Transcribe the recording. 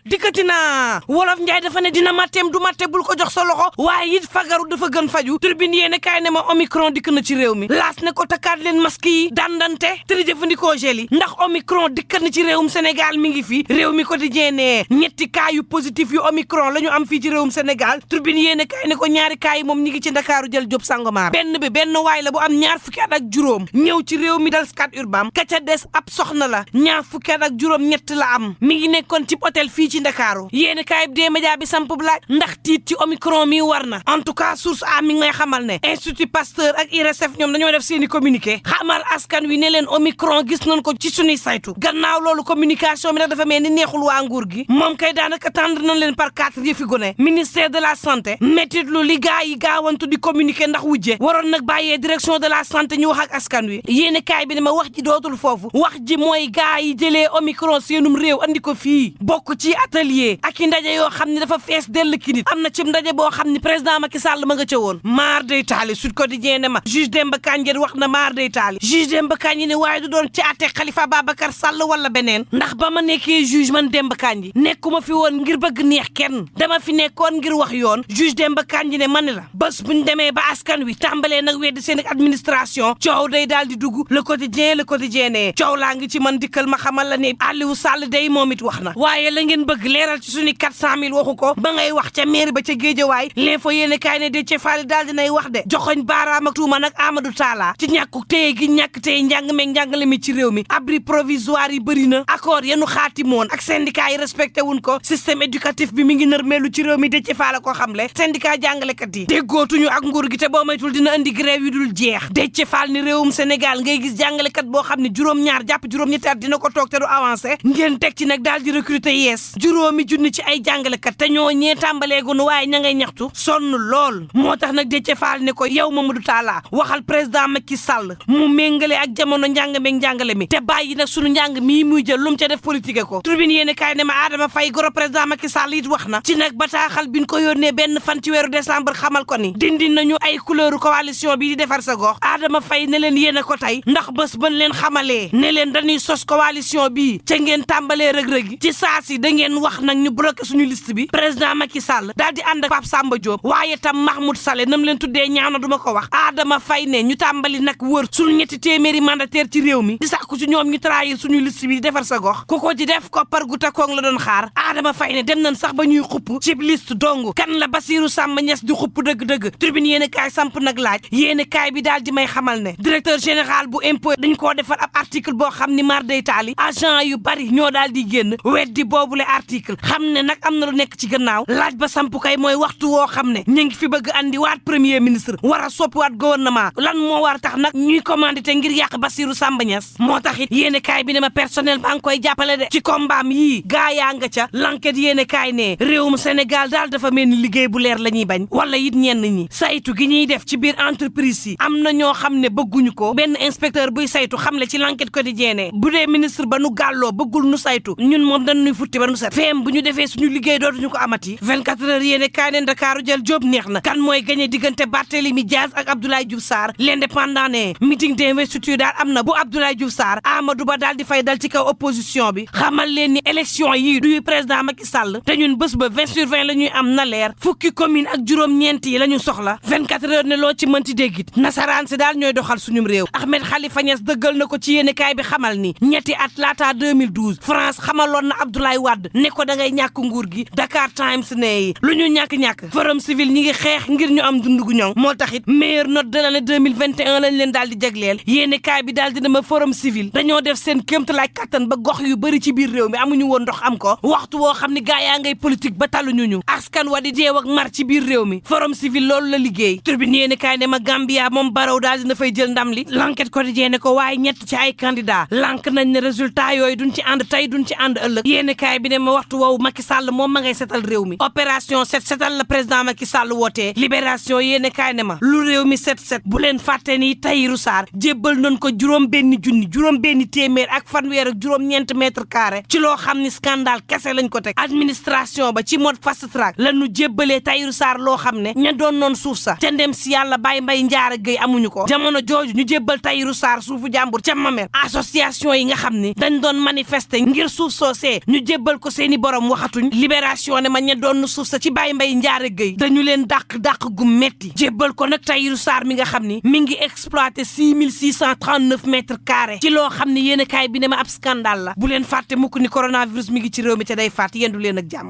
dikkati naa wolof njaay dafa ne dina matteem du matte bul ko jox sa loxo waaye it fagaru dafa gën faju turbine yéene kaay ne ma omicron dikk na ci réew mi laas ne ko takkaat leen masque yi dandante te di jëfandikoo gel yi ndax omicron dikkat na ci réewum Sénégal mi ngi fi réew mi quotidien ne ñetti cas yu positif yu omicron la ñu am fii ci réewum Sénégal turbine yéene kaay ne ko ñaari cas yi moom ñi ngi ci Ndakaaru jël Jóob Sangomar benn waay la bu am ñaar fukki at ak juróom ñëw ci réew mi dal Scat Urbam ka ca des ab soxna la ñaar fukki at ak juróom ñett la am mi ngi nekkoon ci hôtel fii ci Ndakaaru yéene kaay bi dee média bi samp laaj ndax tiit ci omicron mi war na en tout cas source a mi ngay xamal ne Institut Pasteur ak IRSF ñoom dañoo def seeni communiqué xamal askan wi ne leen omicron gis nañ ko ci suñuy saytu gannaaw loolu communication bi nag dafa mel ni neexul waa nguur gi moom kay daanaka tànd nañ leen par 4 yëfi gone ministère de la santé métit lu li gaa yi gaawantu di communiqué ndax wujje waroon nag bàyyee direction de la santé ñu wax ak askan wi yéene kaay bi ne ma wax ji dootul foofu wax ji mooy gaa yi jëlee omicron seenum réew andi ko fii bokk ci atelier ak i ndaje yoo xam ne dafa fees dell ki nit am na ci ndaje boo xam ne président Macky Sall ma nga ca woon maar day taali Sud Quotidien ne ma juge Demba Kandji wax na maar day taali juge Demba Kandji ne waaye du doon ci àtte Khalifa Babacar Sall wala beneen ndax ba ma nekkee juge man Demba Kandji nekkuma fi woon ngir bëgg neex kenn dama fi nekkoon ngir wax yoon juge Demba Kandji ne man la bés buñ demee ba askan wi tàmbalee nag weddi seen administration coow day daal di dugg le quotidien ne coow laa ngi ci man dikkal ma xamal la ne Aliou Sall day moom it wax na waaye la ngeen bëgg leeral ci suñu 400 000 waxu ko ba ngay wax ca mairie ba ca Géejawaay l'info yéene kaay ne Déthié Fall daal dinay wax de joxoñ baaraam ak tuuma nag Amadou Talla ci ñàkku téye gi ñàkk téye njàng meeg njàngale mi ci réew mi abri provisoire yi bëri na accord yenu xaatimoon ak syndicat yi respecté wuñ ko système éducatif bi mi ngi nërmeelu ci réew mi Déthié Fall ko xamle syndicat jàngalekat yi déggootuñu ak nguur gi te boo maytul dina andi grève yu dul jeex Déthié Fall ni réewum Sénégal ngay gis jàngalekat boo xam ne juróom-ñaar jàpp juróom-ñetti at dina ko toog te du avancé ngeen teg ci nag daal di recruter yees juróomi junni ci ay jàngalekat te ñoo ñee tàmbaleegunu waaye ña ngay ñaxtu sonn lool moo tax nag Déthié Fall ne ko yow Mamadou Talla waxal président Macky Sall mu méngale ak jamono njàng meeg njàngale mi te bàyyi nag sunu njàng mii muy jël lu mu ca def politique ko tribune yéene kaay ne ma Adama Faye goro président Macky Sall it wax na ci nag bataaxal biñ ko yónnee benn fan ci weeru décembre xamal ko ni dindi nañu ay couleur coalition bi di defar sa gox Adama Faye ne leen yéen a ko tey ndax bés ban leen xamalee ne leen dañuy sos coalition bi ca ngeen tàmbalee rëg-rëgi ci saa si da ngeen wax nag ñu bloqué suñu liste bi président Macky Sall daal di ànd ak Pape Samba Diop waaye tam Mahmoud Saleh nam leen tuddee ñaaw na duma ko wax Adama Faye ne ñu tàmbali nag wër suñu ñetti téeméeri mandataire ci réew mi di sàkku ci ñoom ñu trahir suñu liste bi di defar sa gox ku ko ci def ko par gu takoong la doon xaar Adama Faye ne dem nañ sax ba ñuy xupp ci liste dong kan la Bassirou Samba Niass di xupp dëgg-dëgg tribune yéene kaay samp nag laaj yéene kaay bi daal di may xamal ne directeur général bu impôt dañ koo defar ab article boo xam ni mar day taali agent yu bari ñoo daal di génn weddi boobule article xam ne nag am na lu nekk ci gannaaw laaj ba samp kay mooy waxtu woo xam ne ñu ngi fi bëgg andi waat premier ministre war a soppiwaat gouvernement lan moo war tax nag ñuy commandité ngir yàq Bassirou Samba Niass moo tax it yéene kaay bi ne ma personnel baa ngi koy jàppale de ci kombaam yii gaa yaa nga ca l'enquête yéene kaay ne réewum Sénégal daal dafa mel ni liggéey bu leer la ñuy bañ wala it ñenn ñi saytu gi ñuy def ci biir entreprise yi am na ñoo xam ne bëgguñu ko benn inspecteur buy saytu xam le ci l'enquête quotidienne bu dee ministre ba nu gàlloo bëggul nu saytu ñun moom dañuy futti ba nu set feem bu ñu defee suñu liggéey dootuñu ko amati 24 heures yéene kaay ne Ndakaaru jël Jóob neex na kan mooy gagné diggante Barthélémy Diaz ak Abdoulaye Diouf Sarr l'indépendant ne meeting d'investiture daal am na bu Abdoulaye Diouf Sarr Amadou Ba daal di fay dal ci kaw opposition bi xamal leen ni élection yi du président Macky Sall te ñun bés ba 20/20 la ñuy am na leer fukki commune ak juróom-ñeent yi la ñu soxla 24 heures ne loo ci mënti déggit nasaraan si daal ñooy doxal suñum réew Ahmed Khalifa Niass dëggal na ko ci yéene kaay bi xamal ni ñetti at laata 2012 France xamaloon na Abdoulaye Wade ne ko da ngay ñàkk nguur gi Dakar Times ne lu ñu ñàkk-ñàkk forum civil ñi ngi xeex ngir ñu am dundu gu ñoŋ moo taxit meilleure note de l'année 2021 lañ leen daal di jagleel yéene kaay bi daal di dama forum civil dañoo def seen kéemtalaay kattan ba gox yu bëri ci biir réew mi amuñu woon ndox am ko waxtu woo xam ne gaa yaa ngay politique ba taluñu ñu askan wa di deew ak mar ci biir réew mi forum civil loolu la liggéey tribune yéene kaay ne ma Gambia moom Barrow daal dina fay jël ndam li l'enquête quotidien ne ko waaye ñett ci ay candidat lànk nañ ne résultat yooyu duñ ci ànd tey duñ ci ànd ëllëg yéene kaay bi ne ma waxtu woowu Macky Sall moom ma ngay setal réew mi opération setal la président Macky Sall wootee libération yéene kaay ne ma lu réew mi set bu leen fàtte ni Tahirou Sarr jébbal nañ ko juróom benn téeméer ak fanweer ak juróom-ñeent mètre carré ci loo xam ni scandale kese lañ ko teg administration ba ci mode fast track la ñu jébbalee Tahirou Sarr loo xam ne ña doon noon suuf sa ca ndem si yàlla Baye Mbaye Ndiara Gueye amuñu ko jamono jooju ñu jébbal Tahirou Sarr suufu jàmbur ca Mamel association yi nga xam ni dañ doon manifester ngir suuf soosee ñu jébbal ko seeni borom waxatuñ. Libération ne ma ña doon suuf sa ci Baye Mbaye Ndiare Gueye dañu leen dàq gu metti jébbal ko nag Tahirou Sarr mi nga xam ni mi ngi exploité 6639 mètres carrés ci loo xam ne yéen kaay bi ne ma ab scandale la bu leen fàtte mukk ni coronavirus mi ngi ci réew mi te day fàtte yendu leen ak jàmm